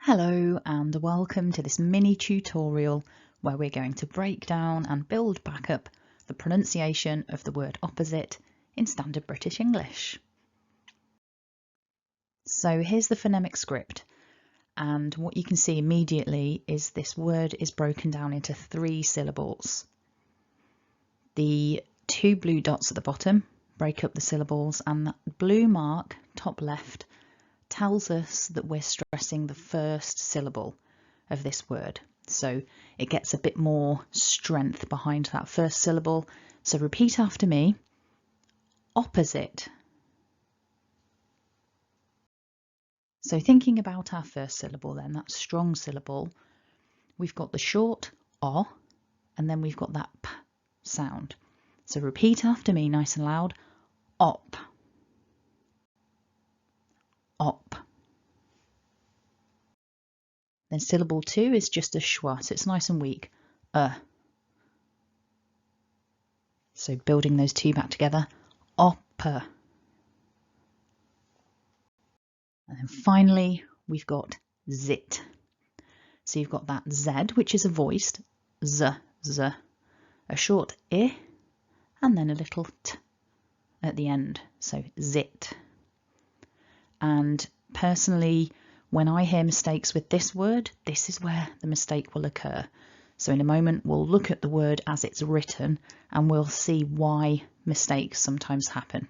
Hello and welcome to this mini tutorial where we're going to break down and build back up the pronunciation of the word opposite in standard British English. So here's the phonemic script, and what you can see immediately is this word is broken down into 3 syllables. The 2 blue dots at the bottom break up the syllables, and that blue mark top left tells us that we're stressing the first syllable of this word. So it gets a bit more strength behind that first syllable. So repeat after me, opposite. So thinking about our first syllable then, that strong syllable, we've got the short O and then we've got that P sound. So repeat after me nice and loud, op. Op. Then syllable 2 is just a schwa, so it's nice and weak. So building those 2 back together, opper. And then finally we've got zit. So you've got that Z, which is a voiced z, z, a short I, and then a little t at the end, so zit. And personally, when I hear mistakes with this word, this is where the mistake will occur. So in a moment, we'll look at the word as it's written and we'll see why mistakes sometimes happen.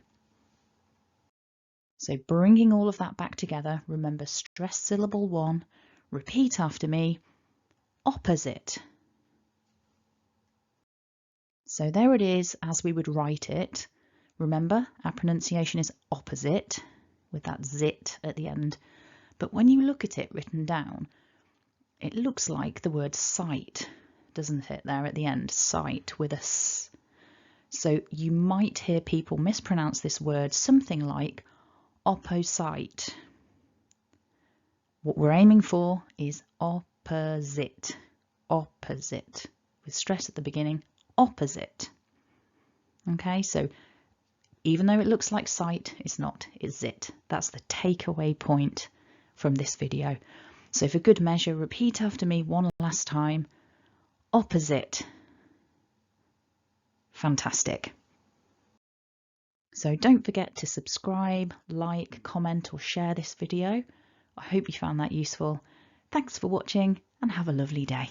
So bringing all of that back together, remember stress syllable 1, repeat after me, opposite. So there it is as we would write it. Remember, our pronunciation is opposite with that zit at the end. But when you look at it written down, it looks like the word sight, doesn't it, there at the end, sight with a S. So you might hear people mispronounce this word something like opposite. What we're aiming for is opposite, opposite, with stress at the beginning, opposite. Okay, so even though it looks like sight, it's not, it's zit. That's the takeaway point from this video. So for good measure, repeat after me one last time, opposite. Fantastic. So don't forget to subscribe, like, comment or share this video. I hope you found that useful. Thanks for watching and have a lovely day.